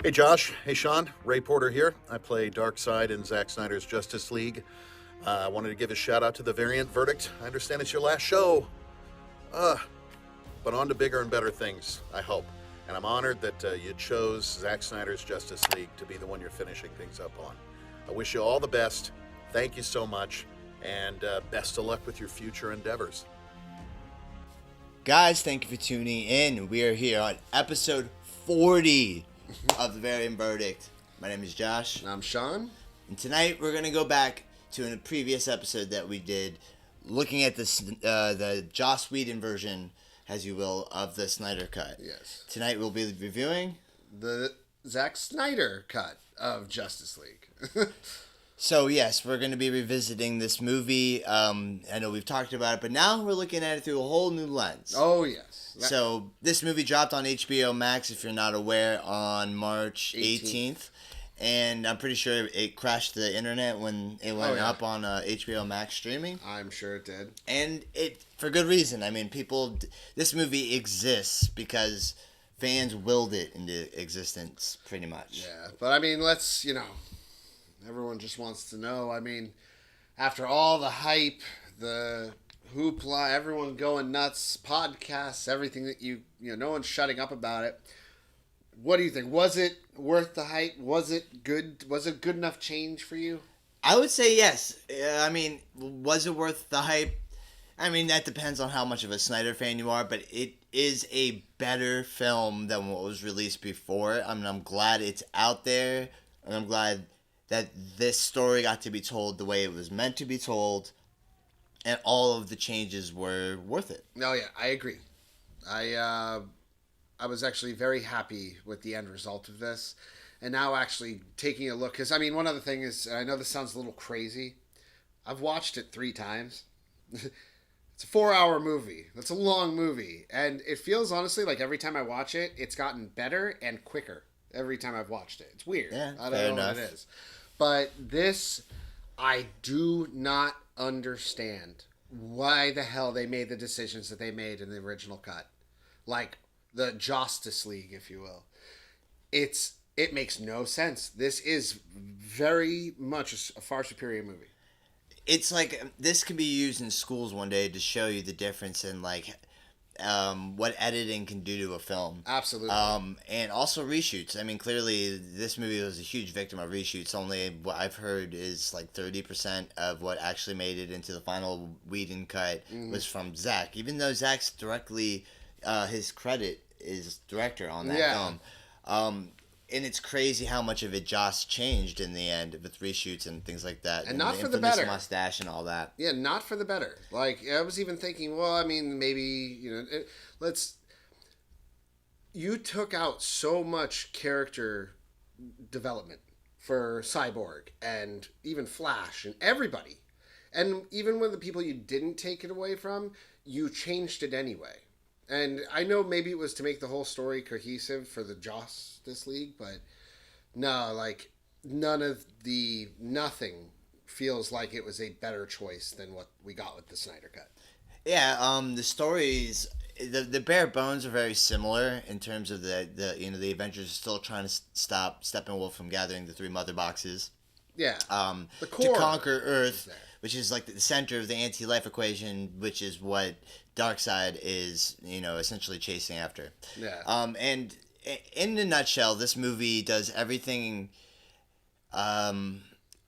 Hey Josh, hey Sean, Ray Porter here. I play Darkseid in Zack Snyder's Justice League. I wanted to give a shout out to the Variant Verdict. I understand it's your last show. But on to bigger and better things, I hope. And I'm honored that you chose Zack Snyder's Justice League to be the one you're finishing things up on. I wish you all the best. Thank you so much. And best of luck with your future endeavors. Guys, thank you for tuning in. We are here on episode 40 of The Variant Verdict. My name is Josh. And I'm Sean. And tonight we're going to go back to a previous episode that we did looking at the Joss Whedon version, as you will, of the Snyder Cut. Yes. Tonight we'll be reviewing the Zack Snyder cut of Justice League. So yes, we're going to be revisiting this movie. I know we've talked about it, but now we're looking at it through a whole new lens. Oh, yes. So this movie dropped on HBO Max, if you're not aware, on March 18th. And I'm pretty sure it crashed the internet when it went up on HBO Max streaming. I'm sure it did. And it for good reason. I mean, this movie exists because fans willed it into existence, pretty much. Yeah, but I mean, everyone just wants to know. I mean, after all the hype, the hoopla, everyone going nuts, podcasts, everything that no one's shutting up about it. What do you think? Was it worth the hype? Was it good? Was it good enough change for you? I would say yes. I mean, was it worth the hype? I mean, that depends on how much of a Snyder fan you are, but it is a better film than what was released before. I mean, I'm glad it's out there, and I'm glad that this story got to be told the way it was meant to be told, and all of the changes were worth it. Oh, yeah, I agree. I was actually very happy with the end result of this. And now actually taking a look, because, I mean, one other thing is, I know this sounds a little crazy. I've watched it 3 times. It's a 4-hour movie. That's a long movie. And it feels, honestly, like every time I watch it, it's gotten better and quicker every time I've watched it. It's weird. Yeah, I don't know what it is. But this, I do not understand why the hell they made the decisions that they made in the original cut. Like, the Justice League, if you will. It makes no sense. This is very much a far superior movie. It's like, this could be used in schools one day to show you the difference in, like, what editing can do to a film. Absolutely. And also reshoots. I mean, clearly, this movie was a huge victim of reshoots. Only what I've heard is like 30% of what actually made it into the final Whedon cut was from Zack. Even though Zack's directly, his credit is director on that film. And it's crazy how much of it Joss changed in the end with reshoots and things like that. And not the for the better. Mustache and all that. Yeah, not for the better. Like, I was even thinking, well, I mean, maybe, you took out so much character development for Cyborg and even Flash and everybody. And even when the people you didn't take it away from, you changed it anyway. And I know maybe it was to make the whole story cohesive for the Justice League, but no, like, nothing feels like it was a better choice than what we got with the Snyder Cut. Yeah, the stories, the bare bones are very similar in terms of the Avengers are still trying to stop Steppenwolf from gathering the 3 mother boxes. Yeah. The core to conquer Earth, which is like the center of the anti-life equation, which is what Darkseid is, essentially chasing after. Yeah. And in a nutshell, this movie does everything. I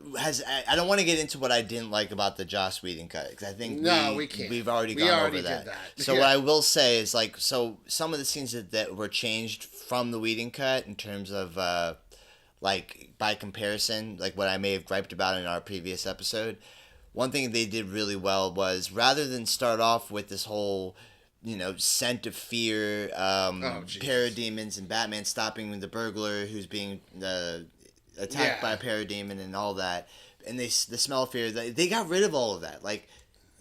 don't want to get into what I didn't like about the Joss Whedon cut, because I think we can't. We've already gone over that. Did that. So what I will say is, like, so some of the scenes that were changed from the Whedon cut in terms of like by comparison, like what I may have griped about in our previous episode. One thing they did really well was, rather than start off with this whole, scent of fear, parademons and Batman stopping the burglar who's being attacked by a parademon and all that, and the smell of fear, they got rid of all of that. Like,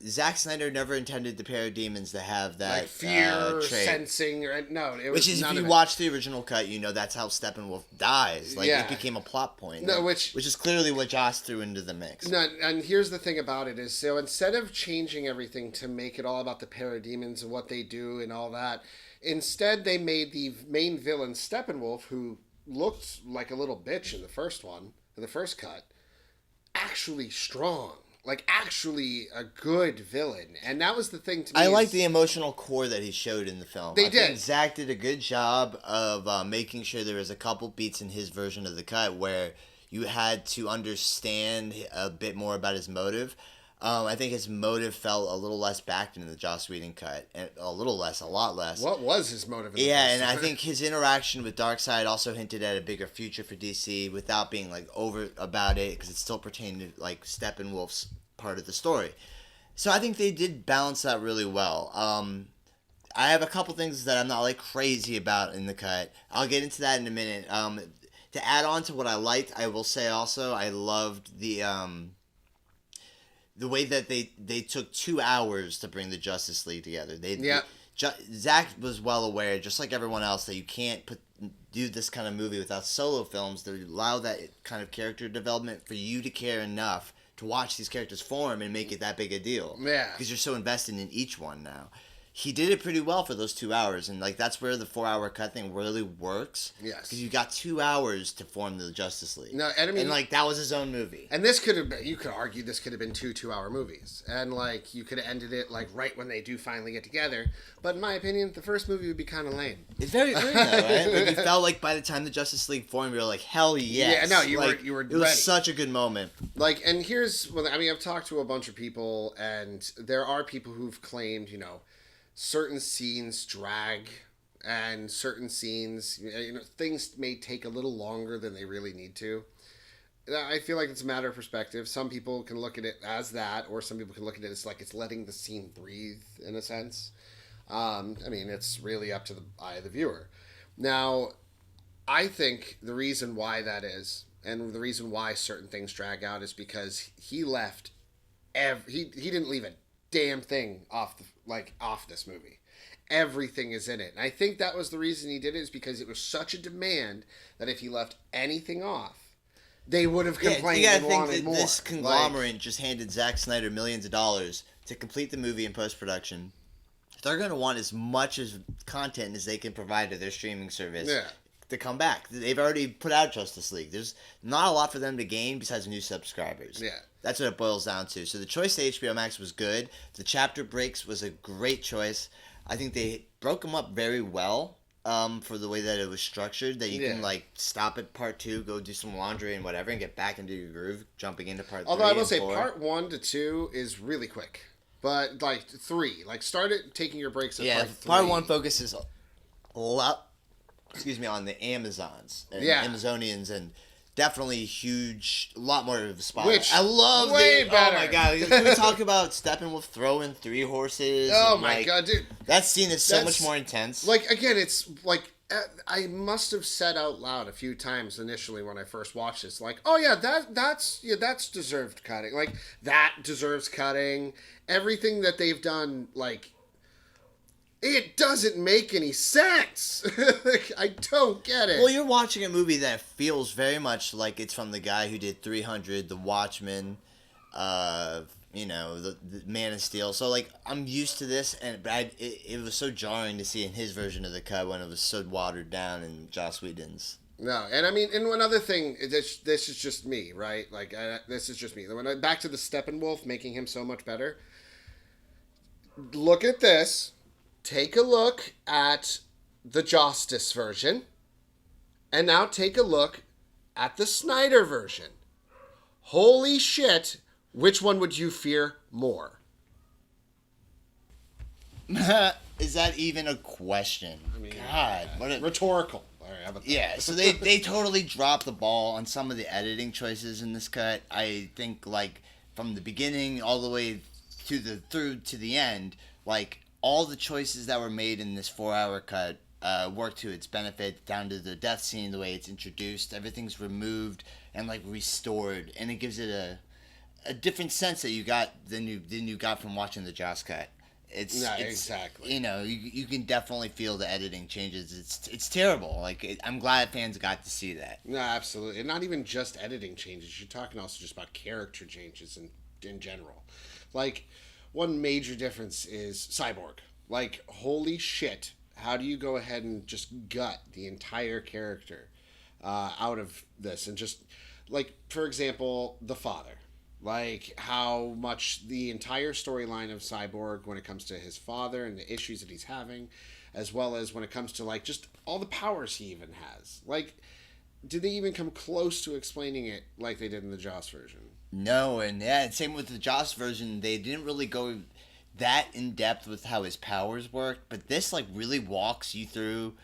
Zack Snyder never intended the parademons to have that like fear, trait. sensing, no. It was which is, if you watch the original cut, that's how Steppenwolf dies. Like, it became a plot point. No, which is clearly what Joss threw into the mix. No, and here's the thing about it is, so instead of changing everything to make it all about the parademons and what they do and all that, instead they made the main villain Steppenwolf, who looked like a little bitch in the first one, in the first cut, actually strong. Like, actually a good villain. And that was the thing to me. I like the emotional core that he showed in the film. I think did. Zack did a good job of making sure there was a couple beats in his version of the cut where you had to understand a bit more about his motive. I think his motive felt a little less backed in the Joss Whedon cut. And a lot less. What was his motive? And I think his interaction with Darkseid also hinted at a bigger future for DC without being like over about it, because it still pertained to like Steppenwolf's part of the story. So I think they did balance that really well. I have a couple things that I'm not like crazy about in the cut. I'll get into that in a minute. To add on to what I liked, I will say also I loved the way that they took 2 hours to bring the Justice League together. Zack was well aware, just like everyone else, that you can't do this kind of movie without solo films that allow that kind of character development for you to care enough to watch these characters form and make it that big a deal. Yeah. Because you're so invested in each one now. He did it pretty well for those 2 hours, and like that's where the 4-hour cut thing really works. Yes. Because you got 2 hours to form the Justice League. No, and I mean, like that was his own movie. And this could have been, you could argue this could have been 2-hour movies. And like you could have ended it like right when they do finally get together. But in my opinion, the first movie would be kind of lame. It's very earned though, right? Like you felt like by the time the Justice League formed, you were like, hell yes. Yeah, no, you were It was ready. such a good moment. Like, and here's, well, I mean, I've talked to a bunch of people, and there are people who've claimed, certain scenes drag, and certain scenes, things may take a little longer than they really need to. I feel like it's a matter of perspective. Some people can look at it as that, or some people can look at it as like it's letting the scene breathe, in a sense. I mean, it's really up to the eye of the viewer. Now, I think the reason why that is, and the reason why certain things drag out, is because he left he didn't leave a damn thing off this movie. Everything is in it. And I think that was the reason he did it, is because it was such a demand that if he left anything off, they would have complained and wanted more. This conglomerate just handed Zack Snyder millions of dollars to complete the movie in post-production. They're going to want as much as content as they can provide to their streaming service to come back. They've already put out Justice League. There's not a lot for them to gain besides new subscribers. Yeah. That's what it boils down to. So the choice to HBO Max was good. The chapter breaks was a great choice. I think they broke them up very well for the way that it was structured, that you can like stop at part 2, go do some laundry and whatever, and get back into your groove, jumping into part 3. Although I will say part 1 to 2 is really quick. But like 3, like start it taking your breaks at part 3. Part 1 focuses a lot on the Amazons and Amazonians, and definitely huge, a lot more of a spotlight. Which I love way better. Oh my god! Can we talk about Steppenwolf throwing 3 horses? Oh my god, dude! That scene is so much more intense. Like again, it's like I must have said out loud a few times initially when I first watched this, like, oh yeah, that's deserved cutting. Like that deserves cutting. Everything that they've done, like, it doesn't make any sense. I don't get it. Well, you're watching a movie that feels very much like it's from the guy who did 300, The Watchmen, the Man of Steel. So, like, I'm used to this, but it was so jarring to see in his version of the cut when it was so watered down in Joss Whedon's. No, and I mean, and one other thing, this is just me, right? Like, this is just me. Back to the Steppenwolf, making him so much better. Look at this. Take a look at the Justice version, and now take a look at the Snyder version. Holy shit, which one would you fear more? Is that even a question? I mean, God, what a... Rhetorical. All right, how about that? Yeah, so they totally dropped the ball on some of the editing choices in this cut. I think, like, from the beginning all the way through to the end, like, all the choices that were made in this 4-hour cut work to its benefit, down to the death scene, the way it's introduced. Everything's removed and like restored, and it gives it a different sense that you got than you got from watching the Joss cut. It's exactly. You can definitely feel the editing changes. It's terrible. Like I'm glad fans got to see that. No, absolutely, and not even just editing changes. You're talking also just about character changes in general. Like, one major difference is Cyborg. Like, holy shit, how do you go ahead and just gut the entire character? out of this, and just like, for example, the father. Like how much the entire storyline of Cyborg when it comes to his father and the issues that he's having, as well as when it comes to like just all the powers he even has. Like, did they even come close to explaining it like they did in the Joss version? No, and same with the Joss version. They didn't really go that in depth with how his powers worked, but this like really walks you through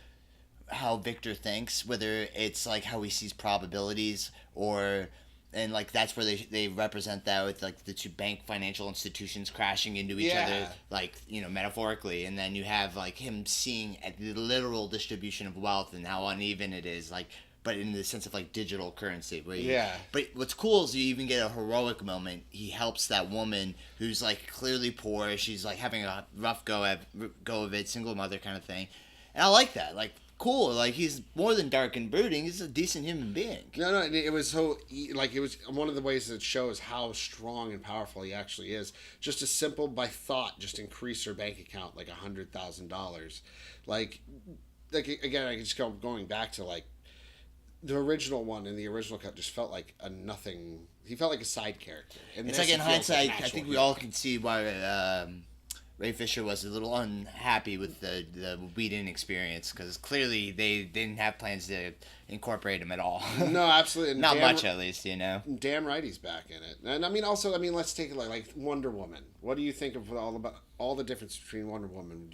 how Victor thinks, whether it's like how he sees probabilities or. And, like, that's where they represent that with, like, the two bank financial institutions crashing into each other, like, metaphorically. And then you have, like, him seeing at the literal distribution of wealth and how uneven it is, like, but in the sense of, like, digital currency. But what's cool is you even get a heroic moment. He helps that woman who's, like, clearly poor. She's, like, having a rough go of it, single mother kind of thing. And I like that. Like, cool. Like, he's more than dark and brooding. He's a decent human being. No, it was so, like, it was one of the ways that it shows how strong and powerful he actually is. Just a simple, by thought, just increase her bank account like $100,000. Like, again, I just going back to, like, the original one in the original cut just felt like a nothing. He felt like a side character. And it's like, in hindsight, I think we all can see why Ray Fisher was a little unhappy with the Whedon experience, because clearly they didn't have plans to incorporate him at all. No, absolutely. Not much, at least, Dan Righty's back in it. And I mean, also, let's take it like Wonder Woman. What do you think of all the difference between Wonder Woman?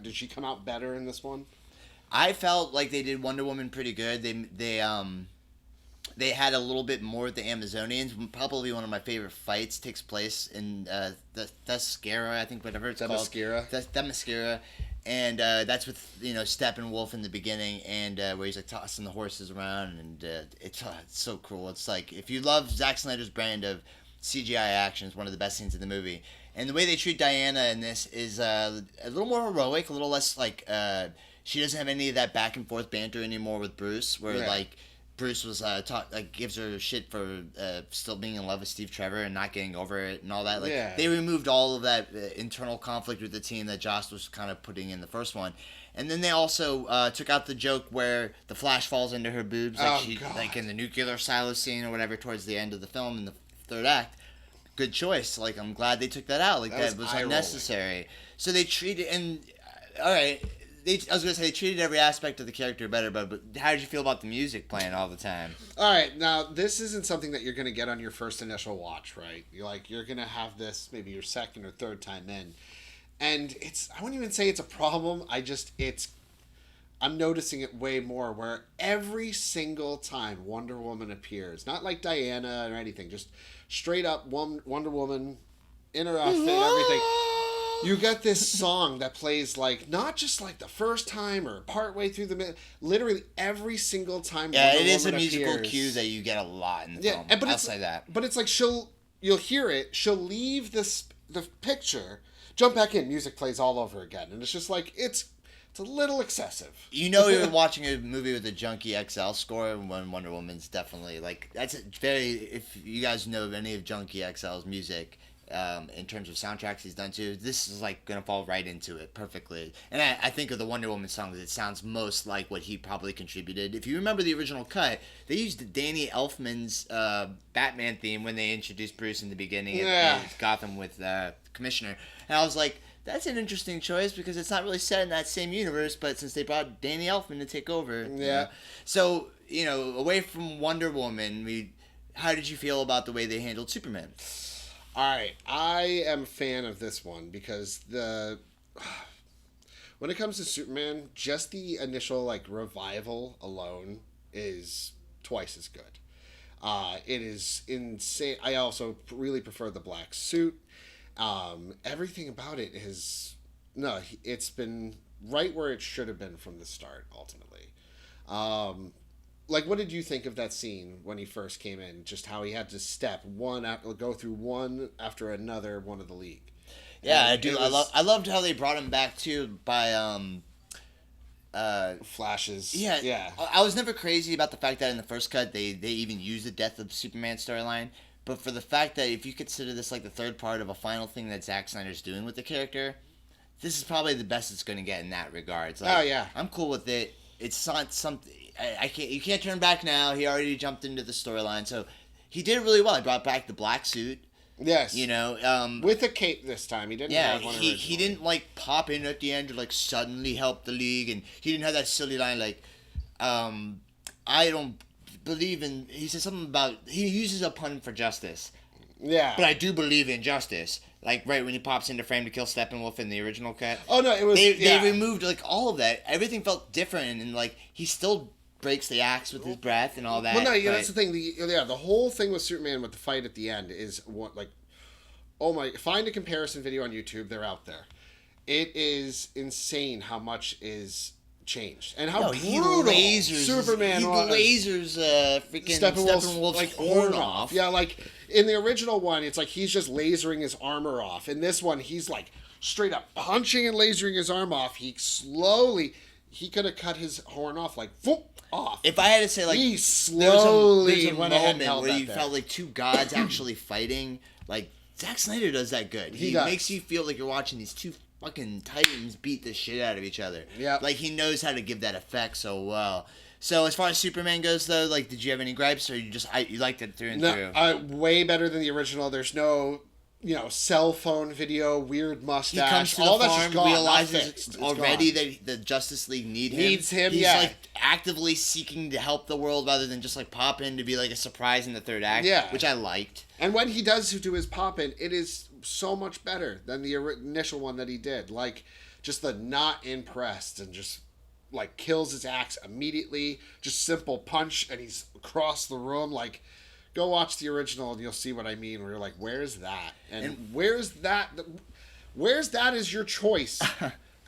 Did she come out better in this one? I felt like they did Wonder Woman pretty good. They had a little bit more with the Amazonians. Probably one of my favorite fights takes place in the Themyscira, I think, whatever it's called. Themyscira. And that's with, Steppenwolf in the beginning, and where he's, like, tossing the horses around, and it's so cool. It's like, if you love Zack Snyder's brand of CGI action, it's one of the best scenes in the movie. And the way they treat Diana in this is a little more heroic, a little less, like, she doesn't have any of that back and forth banter anymore with Bruce, where, like, Bruce was gives her shit for still being in love with Steve Trevor and not getting over it and all that. Like, they removed all of that internal conflict with the team that Joss was kind of putting in the first one, and then they also took out the joke where the Flash falls into her boobs, like in the nuclear silo scene or whatever towards the end of the film in the third act. Good choice. Like, I'm glad they took that out. Like, that was unnecessary. So they treated all right. I was going to say they treated every aspect of the character better, but how did you feel about the music playing all the time? All right, now this isn't something that you're going to get on your first initial watch, right? You're going to have this maybe your second or third time in, and I wouldn't even say it's a problem. I'm noticing it way more, where every single time Wonder Woman appears, not like Diana or anything, just straight up Wonder Woman in her outfit, everything. You got this song that plays, like, not just like the first time or partway through literally every single time. Yeah, it is a musical cue that you get a lot in the film. I'll say that. But it's like you'll hear it. She'll leave the picture, jump back in, music plays all over again, and it's just like it's a little excessive. You're watching a movie with a Junkie XL score, when Wonder Woman's definitely like that's If you guys know any of Junkie XL's music. In terms of soundtracks he's done too, this is like gonna fall right into it perfectly. And I think of the Wonder Woman songs, it sounds most like what he probably contributed. If you remember the original cut, they used Danny Elfman's Batman theme when they introduced Bruce in the beginning of Gotham with Commissioner. And I was like, that's an interesting choice because it's not really set in that same universe, but since they brought Danny Elfman to take over. So, away from Wonder Woman, how did you feel about the way they handled Superman? All right, I am a fan of this one because when it comes to Superman, just the initial revival alone is twice as good. It is insane. I also really prefer the black suit. Everything about it it's been right where it should have been from the start. Ultimately, what did you think of that scene when he first came in? Just how he had to go through one after another one of the League. Yeah, I do. I loved how they brought him back too by flashes. Yeah. I was never crazy about the fact that in the first cut they even used the death of Superman storyline, but for the fact that if you consider this like the third part of a final thing that Zack Snyder's doing with the character, this is probably the best it's going to get in that regard. I'm cool with it. It's not something. I can't. You can't turn back now. He already jumped into the storyline, so he did really well. He brought back the black suit. Yes. You know, with a cape this time. He didn't have one originally. He didn't like pop in at the end to like suddenly help the League, and he didn't have that silly line like, I don't believe in. He said something about he uses a pun for justice. Yeah. But I do believe in justice. Like right when he pops into frame to kill Steppenwolf in the original cut. Oh no, it was they removed like all of that. Everything felt different, and like he still breaks the axe with his breath and all that. Well, no, that's the thing. The whole thing with Superman with the fight at the end is what like, oh my! Find a comparison video on YouTube. They're out there. It is insane how much is changed and how brutal Superman lasers freaking Steppenwolf's like horn off. Yeah, like in the original one, it's like he's just lasering his armor off. In this one, he's like straight up punching and lasering his arm off. He could have cut his horn off like whoop, off. If I had to say, like, he slowly there's a went ahead and moment held where that you there. felt like two gods actually fighting. Like Zack Snyder does that good. He makes you feel like you're watching these two fucking titans beat the shit out of each other. Yeah. Like he knows how to give that effect so well. So as far as Superman goes, though, like, did you have any gripes, or you liked it through and through? Way better than the original. There's no, cell phone video, weird mustache. He comes to all the that's farm, just gone, realizes it's already gone. that the Justice League needs him. He's like actively seeking to help the world rather than just like pop in to be like a surprise in the third act. Yeah. Which I liked. And when he does do his pop in, it is so much better than the initial one that he did. Like, just the not impressed and just like kills his axe immediately. Just simple punch and he's across the room. Like, go watch the original and you'll see what I mean. Where you're like, where's that? And where's that? Where's that is your choice?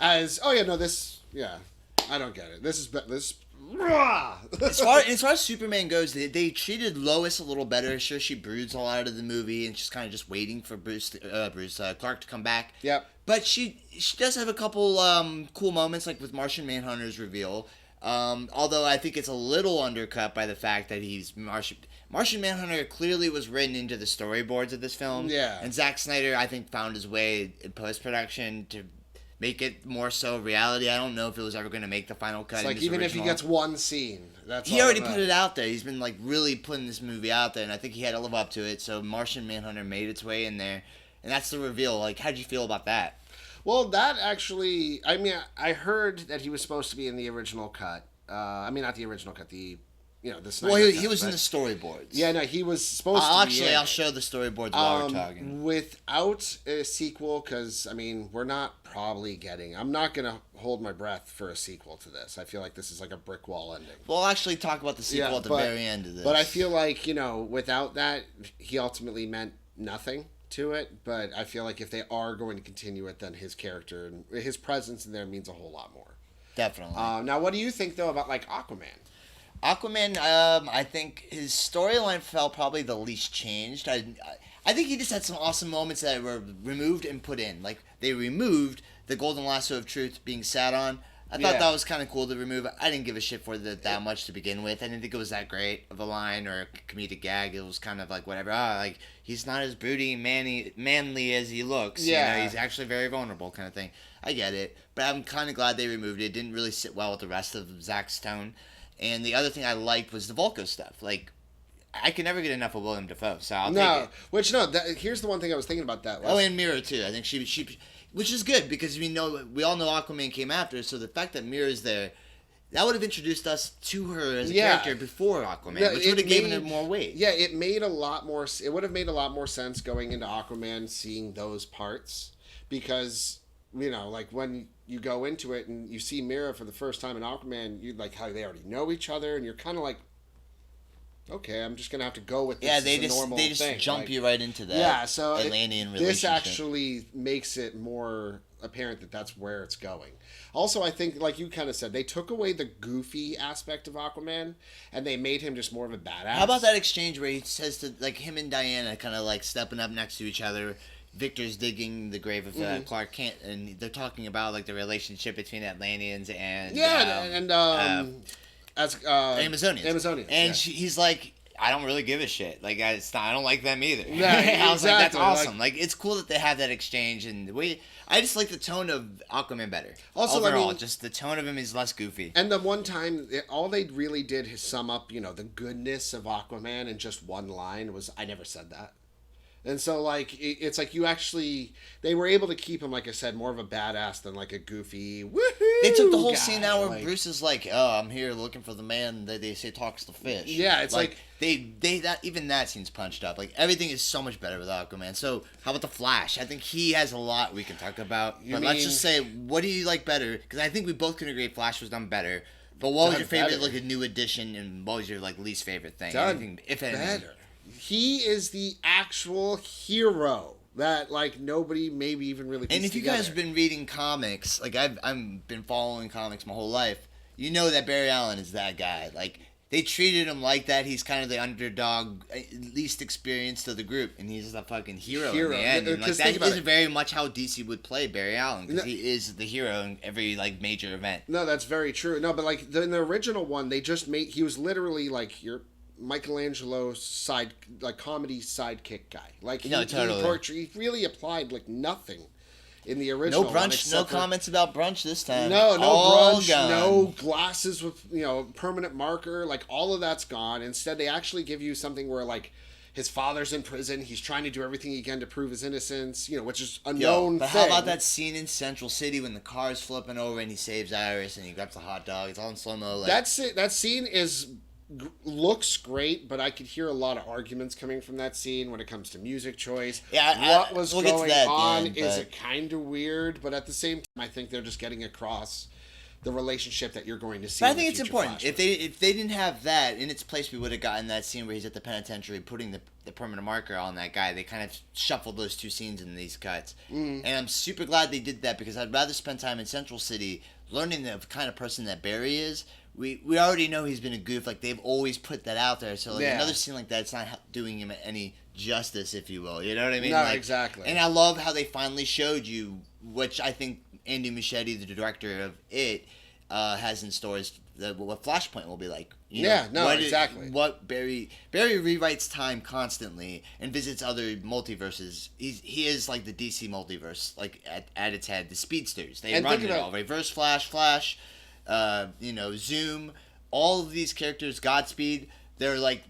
As I don't get it. This. As far as Superman goes, they treated Lois a little better. Sure, she broods a lot of the movie, and she's kind of just waiting for Clark to come back. Yep. But she does have a couple cool moments, like with Martian Manhunter's reveal. Although I think it's a little undercut by the fact that he's Martian Manhunter clearly was written into the storyboards of this film. Yeah. And Zack Snyder, I think, found his way in post-production to make it more so reality. I don't know if it was ever going to make the final cut. It's like even if he gets one scene, he already put it out there. He's been like really putting this movie out there, and I think he had to live up to it. So Martian Manhunter made its way in there, and that's the reveal. Like, how'd you feel about that? Well, that actually, I heard that he was supposed to be in the original cut. Not the original cut. The Snyder Well, cut, he was in the storyboards. Yeah, no, he was supposed to be I'll show the storyboards while we're talking. Without a sequel, because, we're not probably getting... I'm not going to hold my breath for a sequel to this. I feel like this is like a brick wall ending. We'll actually talk about the sequel at the very end of this. But I feel like, without that, he ultimately meant nothing to it. But I feel like if they are going to continue it, then his character and his presence in there means a whole lot more. Definitely. Now, what do you think, though, about, like, Aquaman? Aquaman, I think his storyline felt probably the least changed. I think he just had some awesome moments that were removed and put in. Like, they removed the golden lasso of truth being sat on. I thought that was kind of cool to remove. I didn't give a shit for that much to begin with. I didn't think it was that great of a line or a comedic gag. It was kind of like whatever. Like, he's not as broody and manly as he looks. Yeah. He's actually very vulnerable kind of thing. I get it. But I'm kind of glad they removed it. It didn't really sit well with the rest of Zack's tone. And the other thing I liked was the Vulko stuff. Like, I can never get enough of William Dafoe, so I'll take it. Here's the one thing I was thinking about that. And Mira, too. I think she which is good, because we all know Aquaman came after, so the fact that Mira's there, that would have introduced us to her as a character before Aquaman, which would have given her more weight. Yeah, it would have made a lot more sense going into Aquaman, seeing those parts, because, like when you go into it and you see Mira for the first time in Aquaman, you like how they already know each other, and you're kind of like, okay, I'm just gonna have to go with this. Yeah, they just jump you right into that. Yeah, so Atlantean relationship. This actually makes it more apparent that that's where it's going. Also, I think, like you kind of said, they took away the goofy aspect of Aquaman, and they made him just more of a badass. How about that exchange where he says to, like, him and Diana kind of like stepping up next to each other? Victor's digging the grave of Clark Kent, and they're talking about like the relationship between Atlanteans and Amazonians. And he's like, I don't really give a shit. Like, I don't like them either. Yeah, I was like, that's exactly. awesome. Like, it's cool that they have that exchange, and the way I just like the tone of Aquaman better. Also, overall, just the tone of him is less goofy. And the one time, all they really did is sum up, the goodness of Aquaman in just one line was, "I never said that." And so, like, it's like they were able to keep him, like I said, more of a badass than like a goofy woohoo. They took the whole guy. scene out where Like, Bruce is like, "Oh, I'm here looking for the man that they say talks to fish." Yeah, it's like even that scene's punched up. Like, everything is so much better with Aquaman. So how about the Flash? I think he has a lot we can talk about. But let's just say, what do you like better? Because I think we both can agree Flash was done better. But what was your favorite, like, a new addition, and what was your, like, least favorite thing? Anything, if anything. Better. He is the actual hero that, like, nobody maybe even really pieced And if you together. guys have been reading comics, like, I've been following comics my whole life, you know that Barry Allen is that guy. Like, they treated him like that. He's kind of the underdog, least experienced of the group, and he's the fucking hero in the end. And, like, that is very much how DC would play Barry Allen, because he is the hero in every, like, major event. No, that's very true. No, but, like, in the original one, they just he was literally, like, your Michelangelo comedy sidekick guy. Like, he really applied, like, nothing in the original. No brunch, no comments about brunch this time. No all brunch, gone. no glasses with, permanent marker. Like, all of that's gone. Instead, they actually give you something where, like, his father's in prison. He's trying to do everything he can to prove his innocence, which is a known but thing. How about that scene in Central City when the car's flipping over and he saves Iris and he grabs the hot dog? It's all in slow-mo. Like, That's it. That scene looks great, but I could hear a lot of arguments coming from that scene when it comes to music choice. Yeah, what was we'll going on end, is kind of weird, but at the same time, I think they're just getting across the relationship that you're going to see. But I think it's important. If they didn't have that in its place, we would have gotten that scene where he's at the penitentiary putting the permanent marker on that guy. They kind of shuffled those two scenes in these cuts, and I'm super glad they did that, because I'd rather spend time in Central City learning the kind of person that Barry is. We already know he's been a goof. Like, they've always put that out there. So, like, another scene like that, it's not doing him any justice, if you will. You know what I mean? No, like, exactly. And I love how they finally showed you, which I think Andy Muschietti, the director of it, has in store, is what Flashpoint will be like. Exactly. What Barry rewrites time constantly and visits other multiverses. He is like the DC multiverse, like at its head. The speedsters, they run it all. Reverse Flash. Zoom, all of these characters, Godspeed, they're like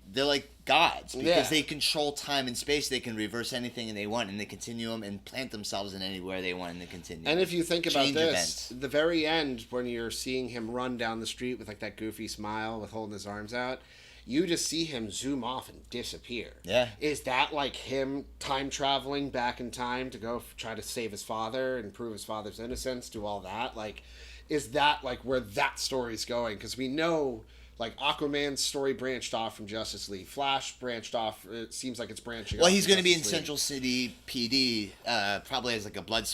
gods, because they control time and space. They can reverse anything and they want, and they continuum and plant themselves in anywhere they want in the continuum. And if you think about Change this, events. the very end, when you're seeing him run down the street with, like, that goofy smile with holding his arms out, you just see him zoom off and disappear. Yeah. Is that like him time traveling back in time to go try to save his father and prove his father's innocence, do all that? Like, is that, like, where that story's going? Because we know, like, Aquaman's story branched off from Justice League. Flash branched off. It seems like it's branching off. Well, he's going to be in Justice League. Central City PD, probably as like a blood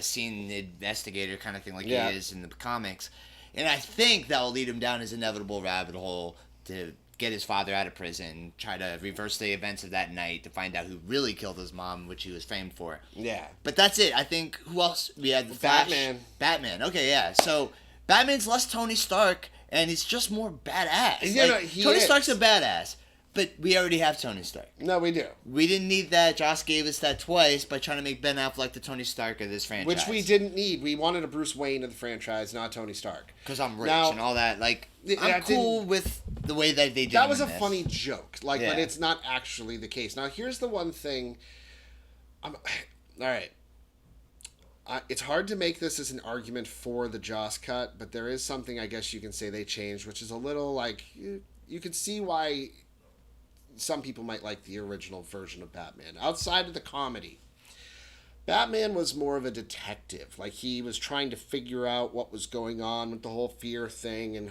scene investigator kind of thing, like he is in the comics. And I think that will lead him down his inevitable rabbit hole to get his father out of prison, try to reverse the events of that night to find out who really killed his mom, which he was framed for. Yeah. But that's it. I think, who else? We had the Flash. Batman. Okay, yeah. So Batman's less Tony Stark, and he's just more badass. Yeah, Tony Stark's a badass, but we already have Tony Stark. No, we do. We didn't need that. Joss gave us that twice by trying to make Ben Affleck the Tony Stark of this franchise. Which we didn't need. We wanted a Bruce Wayne of the franchise, not Tony Stark. Because I'm rich and all that. Like, I'm cool with the way that they did it. That was a funny joke. Like, Yeah. but it's not actually the case. Now, here's the one thing. All right. It's hard to make this as an argument for the Joss cut, but there is something I guess you can say they changed, which is a little like, you can see why some people might like the original version of Batman. Outside of the comedy, Batman was more of a detective. Like, he was trying to figure out what was going on with the whole fear thing, and,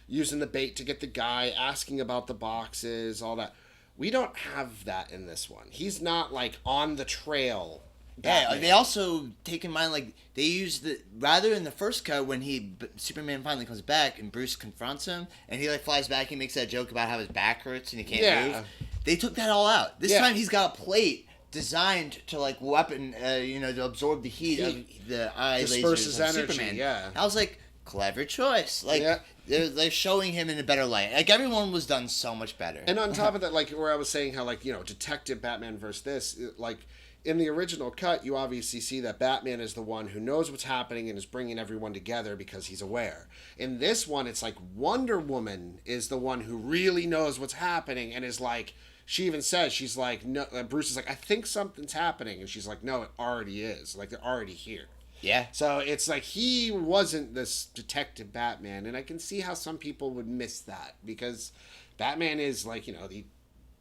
using the bait to get the guy, asking about the boxes, all that. We don't have that in this one. He's not, like, on the trail. Yeah, they also take in mind, like, they use rather in the first cut when Superman finally comes back and Bruce confronts him and he, like, flies back, he makes that joke about how his back hurts and he can't move. They took that all out. This time he's got a plate designed to, like, weapon, to absorb the heat of the eye lasers of energy, Superman. yeah. I was like, clever choice. Like, Yeah. they're showing him in a better light. Like, everyone was done so much better. And on top of that, like where I was saying how, like, Detective Batman versus this, like in the original cut, you obviously see that Batman is the one who knows what's happening and is bringing everyone together because he's aware. In this one, it's like Wonder Woman is the one who really knows what's happening and is like, she even says, she's like, no, Bruce is like, I think something's happening. And she's like, no, it already is. Like, they're already here. Yeah. So it's like he wasn't this Detective Batman. And I can see how some people would miss that because Batman is like,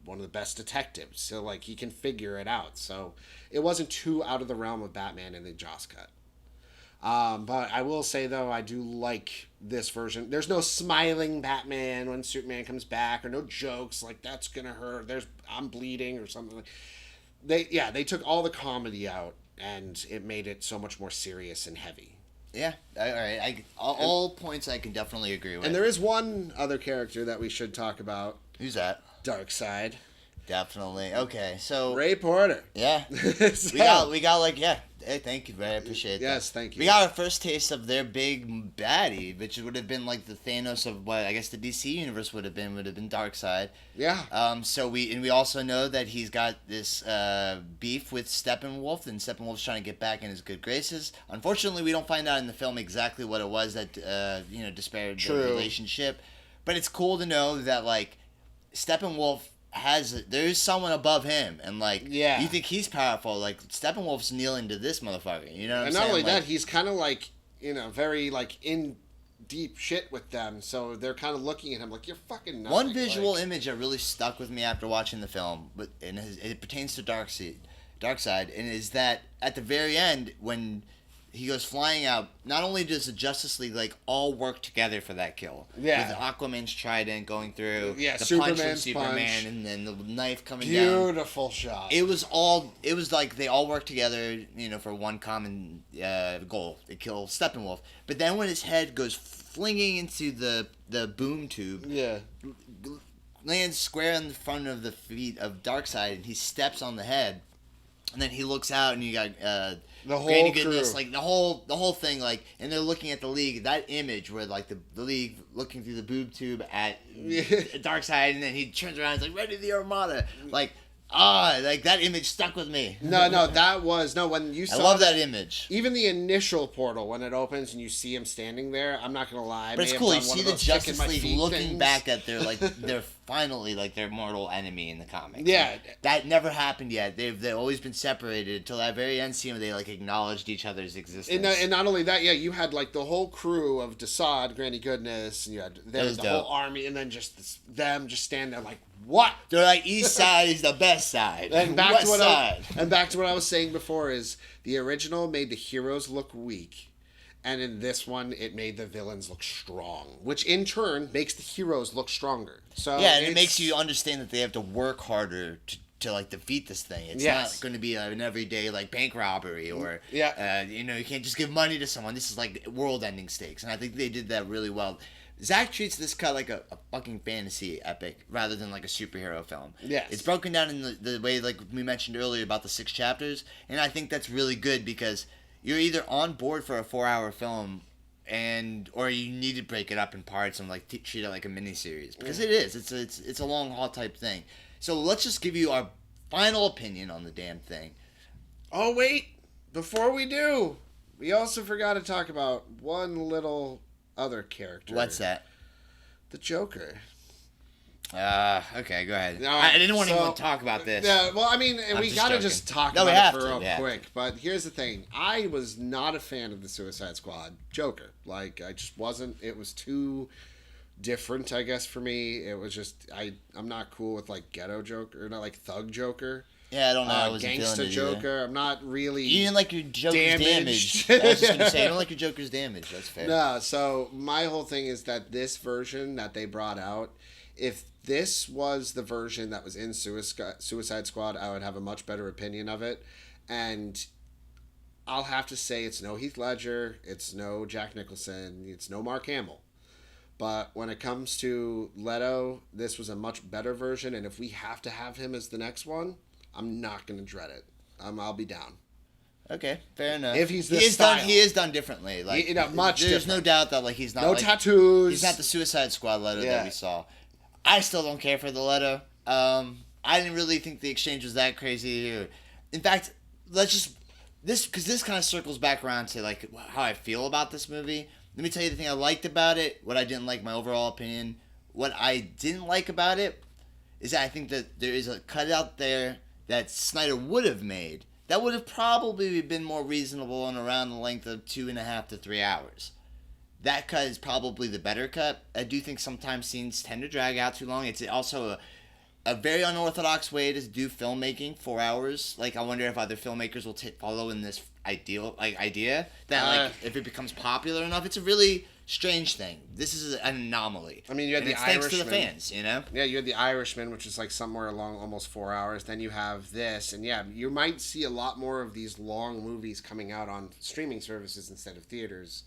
one of the best detectives. So, like, he can figure it out. So it wasn't too out of the realm of Batman in the Joss cut. But I will say, though, I do like this version. There's no smiling Batman when Superman comes back, or no jokes like, that's gonna hurt, I'm bleeding, or something like. They took all the comedy out, and it made it so much more serious and heavy. Yeah, all right. All points I can definitely agree with. And there is one other character that we should talk about. Who's that? Darkseid. Definitely. Okay, so Ray Porter. Yeah. So, we got like, yeah. Hey, thank you, Ray. I appreciate that. Yes, thank you. We got our first taste of their big baddie, which would have been like the Thanos of what I guess the DC universe would have been Darkseid. Yeah. So we also know that he's got this beef with Steppenwolf, and Steppenwolf's trying to get back in his good graces. Unfortunately, we don't find out in the film exactly what it was that disparaged True. the relationship. But it's cool to know that like Steppenwolf there's someone above him, and like, yeah, you think he's powerful, like Steppenwolf's kneeling to this motherfucker, you know what I'm saying? And not only like, that, he's kind of like, very like in deep shit with them, so they're kind of looking at him like, you're fucking nothing. One visual image that really stuck with me after watching the film, and it pertains to Darkseid, and is that at the very end when he goes flying out, not only does the Justice League like all work together for that kill. Yeah. With Aquaman's trident going through, yeah, the Superman's punch from Superman, punch. and then the knife coming down. Beautiful shot. It was like they all worked together, for one common goal, to kill Steppenwolf. But then when his head goes flinging into the boom tube, yeah, lands square in the front of the feet of Darkseid, and he steps on the head, and then he looks out, and you got the whole Granny crew. Goodness, like the whole thing, like, and they're looking at the League. That image where like the League looking through the boob tube at Darkseid, and then he turns around, and is like, ready the Armada, like. Like that image stuck with me. No, when you saw I love that image. Even the initial portal, when it opens and you see him standing there, I'm not going to lie. But it's cool. You see the Justice League looking back at their finally, like, their mortal enemy in the comics. Yeah. Like, that never happened yet. They've always been separated until that very end scene where they, like, acknowledged each other's existence. And not only that, yeah, you had, like, the whole crew of Desaad, Granny Goodness, and you had the whole army, and then just them just stand there like, what? They're like, East Side is the best side. And back West to what side. back to what I was saying before is the original made the heroes look weak, and in this one it made the villains look strong, which in turn makes the heroes look stronger. So yeah, and it makes you understand that they have to work harder to like defeat this thing. It's not going to be an everyday like bank robbery or you can't just give money to someone. This is like world-ending stakes, and I think they did that really well. Zack treats this cut like a fucking fantasy epic rather than like a superhero film. Yes. It's broken down in the way like we mentioned earlier about the 6 chapters, and I think that's really good because you're either on board for a 4-hour film or you need to break it up in parts and like treat it like a miniseries because it is. It's a long haul type thing. So let's just give you our final opinion on the damn thing. Oh wait, before we do, we also forgot to talk about one little other character. What's that? The Joker. Okay, go ahead. No, I didn't want to even talk about this. Yeah, well, I mean, we gotta joking. just talk No, we about have it to, for real yeah. quick. But here's the thing: I was not a fan of the Suicide Squad Joker. Like, I just wasn't. It was too different, I guess, for me. It was just I'm not cool with like ghetto Joker, or not like thug Joker. Yeah, I don't know. I wasn't Gangsta feeling it Joker. I'm not really. You didn't like your Joker's damaged. damage. I was just gonna say, I don't like your Joker's damage. That's fair. No, so my whole thing is that this version that they brought out, if this was the version that was in Suicide Squad, I would have a much better opinion of it. And I'll have to say it's no Heath Ledger, it's no Jack Nicholson, it's no Mark Hamill. But when it comes to Leto, this was a much better version. And if we have to have him as the next one, I'm not going to dread it. I'll be down. Okay, fair enough. If he's he this is style. done. He is done differently. Like Much there's different. no doubt that like he's not No like, tattoos. He's not the Suicide Squad Leto Yeah. that we saw. I still don't care for the Leto. I didn't really think the exchange was that crazy. In fact, because this kind of circles back around to like how I feel about this movie. Let me tell you the thing I liked about it, what I didn't like, my overall opinion. What I didn't like about it is that I think that there is a cut out there that Snyder would have made that would have probably been more reasonable and around the length of 2.5 to 3 hours. That cut is probably the better cut. I do think sometimes scenes tend to drag out too long. It's also a very unorthodox way to do filmmaking, 4 hours. Like, I wonder if other filmmakers will follow in this idea that if it becomes popular enough. It's a really strange thing. This is an anomaly. I mean, you had the thanks to the Irishman. fans, you know? Yeah, you had the Irishman, which is like somewhere along almost 4 hours. Then you have this, and yeah, you might see a lot more of these long movies coming out on streaming services instead of theaters.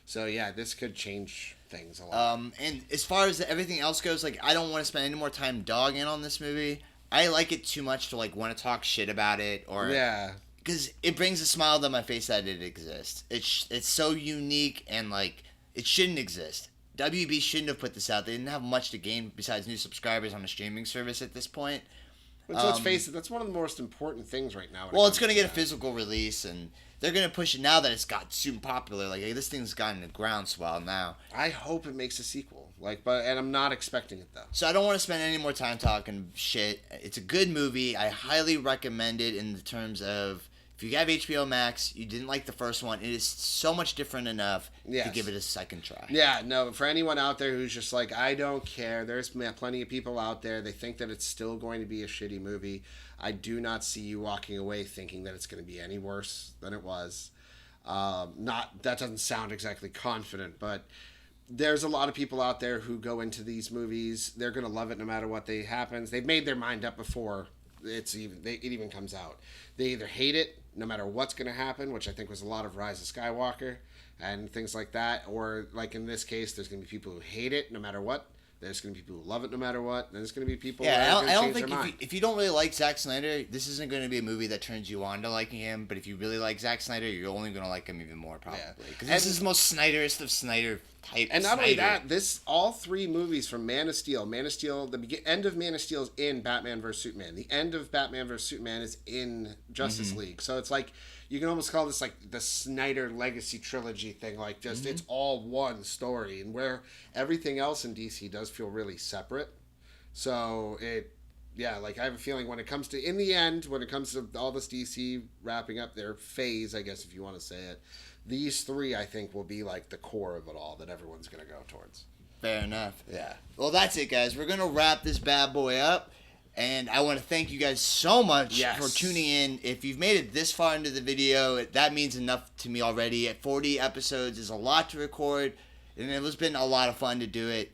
So yeah, this could change things a lot. And as far as everything else goes, like, I don't want to spend any more time dogging on this movie. I like it too much to like want to talk shit about it, or yeah, because it brings a smile to my face that it exists. It's so unique and like it shouldn't exist. WB shouldn't have put this out. They didn't have much to gain besides new subscribers on a streaming service at this point. but let's face it, that's one of the most important things right now. Well, it's going to get a physical release, and they're going to push it now that it's got super popular. Like, this thing's gotten a groundswell now. I hope it makes a sequel. And I'm not expecting it though. So I don't want to spend any more time talking shit. It's a good movie. I highly recommend it in the terms of, if you have HBO Max, you didn't like the first one, it is so much different enough to give it a second try. Yeah, no, for anyone out there who's just like, I don't care, there's plenty of people out there, they think that it's still going to be a shitty movie. I do not see you walking away thinking that it's going to be any worse than it was. That doesn't sound exactly confident, but there's a lot of people out there who go into these movies, they're going to love it no matter what happens. They've made their mind up before it even comes out. They either hate it no matter what's going to happen, which I think was a lot of Rise of Skywalker and things like that, or like in this case, there's going to be people who hate it no matter what. There's going to be people who love it no matter what. And there's going to be people who are going to change their mind. If you don't really like Zack Snyder, this isn't going to be a movie that turns you on to liking him. But if you really like Zack Snyder, you're only going to like him even more, probably. Because this is the most Snyderist of Snyder type. And not only that, all three movies from Man of Steel, the end of Man of Steel is in Batman vs. Superman. The end of Batman vs. Superman is in Justice League. So it's like, you can almost call this like the Snyder Legacy Trilogy thing. Like, just it's all one story, and where everything else in DC does feel really separate. So like I have a feeling when it comes to all this DC wrapping up their phase, I guess if you want to say it, these three I think will be like the core of it all that everyone's going to go towards. Fair enough. Yeah. Well, that's it, guys. We're going to wrap this bad boy up. And I want to thank you guys so much for tuning in. If you've made it this far into the video, that means enough to me already. At 40 episodes is a lot to record, and it has been a lot of fun to do it.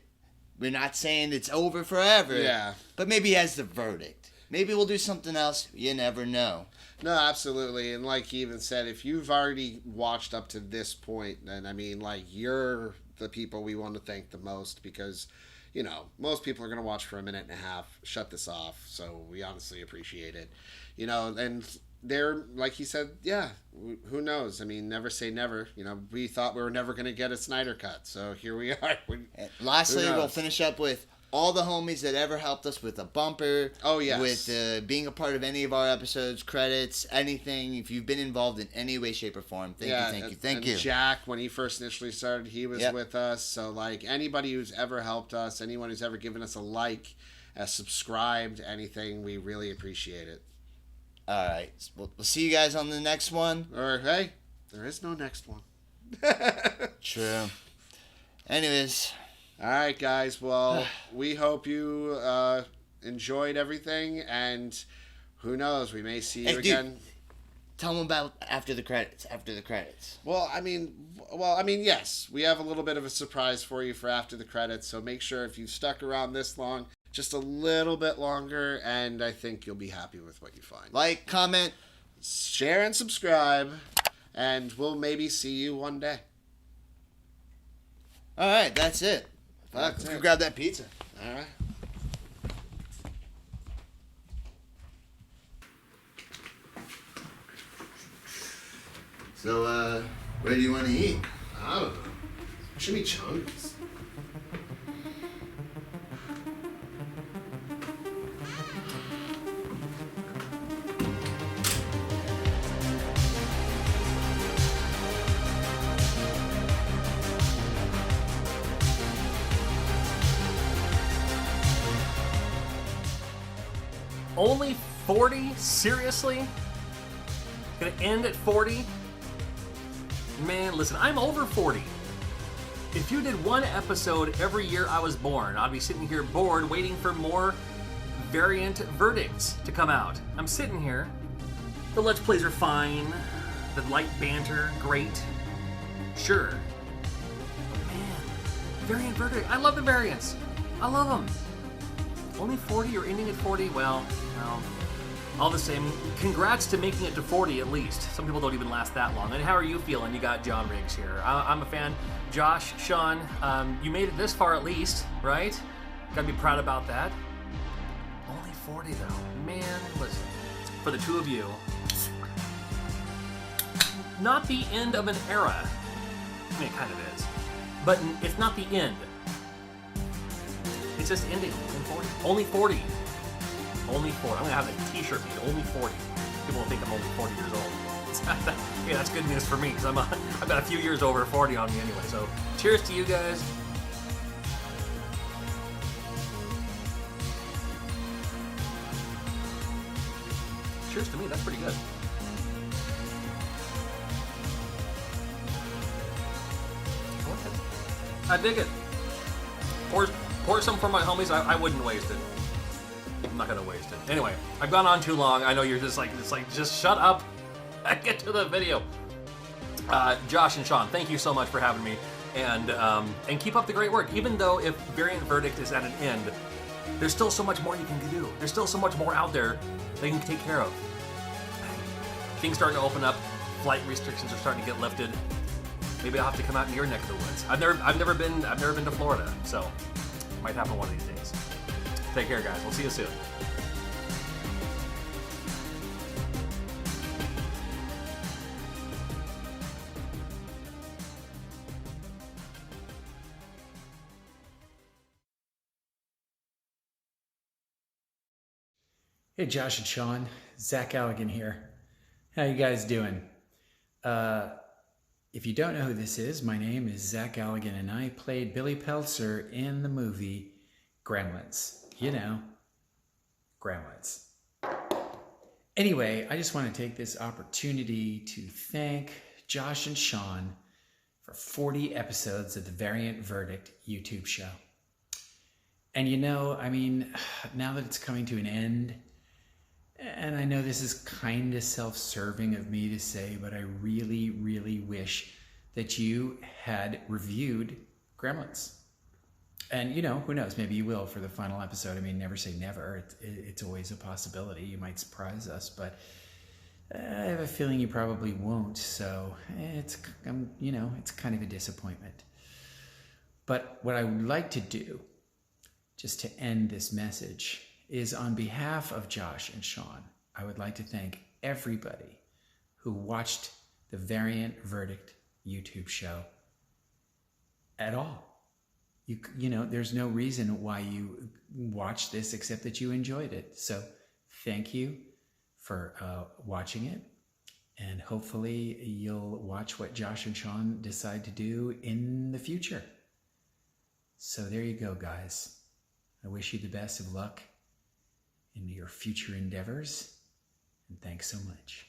We're not saying it's over forever, but maybe as the verdict. Maybe we'll do something else. You never know. No, absolutely. And like he even said, if you've already watched up to this point, then I mean, like, you're the people we want to thank the most, because most people are going to watch for a minute and a half, shut this off. So we honestly appreciate it. And they're, like he said, who knows? I mean, never say never. We thought we were never going to get a Snyder Cut. So here we are. Lastly, we'll finish up with all the homies that ever helped us with a bumper. Oh, yes. With being a part of any of our episodes, credits, anything. If you've been involved in any way, shape, or form, thank you. Jack, when he first initially started, he was with us. So, like, anybody who's ever helped us, anyone who's ever given us a like, subscribed, anything, we really appreciate it. All right. We'll see you guys on the next one. Or, hey, there is no next one. True. Anyways. All right, guys. Well, we hope you enjoyed everything, and who knows, we may see you again. Dude, tell them about after the credits. Well, I mean, yes, we have a little bit of a surprise for you for after the credits. So make sure if you've stuck around this long, just a little bit longer, and I think you'll be happy with what you find. Like, comment, share, and subscribe, and we'll maybe see you one day. All right, that's it. Fuck, let's go grab that pizza. All right. So, where do you want to eat? I don't know. Chimichangas. Only 40? Seriously? Gonna end at 40? Man, listen, I'm over 40. If you did one episode every year I was born, I'd be sitting here bored waiting for more variant verdicts to come out. I'm sitting here. The Let's Plays are fine. The light banter, great. Sure. But man, variant verdict. I love the variants. I love them. Only 40 or ending at 40? Well, all the same, congrats to making it to 40 at least. Some people don't even last that long. And how are you feeling? You got John Riggs here. I'm a fan. Josh, Sean, you made it this far at least, right? Gotta be proud about that. Only 40 though. Man, listen, for the two of you, not the end of an era. I mean, it kind of is. But it's not the end. It's just ending. Only 40. Only 40. I'm gonna have a t-shirt made. Only 40. People will think I'm only 40 years old. Yeah, that's good news for me, because I've got a few years over 40 on me anyway. So cheers to you guys. Cheers to me, that's pretty good. I like it. I dig it. Pour some for my homies. I wouldn't waste it. I'm not gonna waste it. Anyway, I've gone on too long. I know you're just like, just shut up and get to the video. Josh and Sean, thank you so much for having me, and keep up the great work. Even though if Variant Verdict is at an end, there's still so much more you can do. There's still so much more out there they can take care of. Things starting to open up. Flight restrictions are starting to get lifted. Maybe I'll have to come out in your neck of the woods. I've never been to Florida, so might happen one of these days. Take care, guys. We'll see you soon. Hey, Josh and Sean, Zack Snyder here. How you guys doing? If you don't know who this is, my name is Zack Snyder, and I played Billy Peltzer in the movie Gremlins. You know, Gremlins. Anyway, I just want to take this opportunity to thank Josh and Sean for 40 episodes of the Variant Verdict YouTube show. And you know, I mean, now that it's coming to an end, and I know this is kind of self-serving of me to say, but I really, really wish that you had reviewed Gremlins. And, you know, who knows, maybe you will for the final episode. I mean, never say never. It's always a possibility. You might surprise us, but I have a feeling you probably won't. So it's, you know, it's kind of a disappointment. But what I would like to do, just to end this message, is on behalf of Josh and Sean, I would like to thank everybody who watched the Variant Verdict YouTube show at all. You know, there's no reason why you watched this except that you enjoyed it. So thank you for watching it. And hopefully you'll watch what Josh and Sean decide to do in the future. So there you go, guys. I wish you the best of luck in your future endeavors, and thanks so much.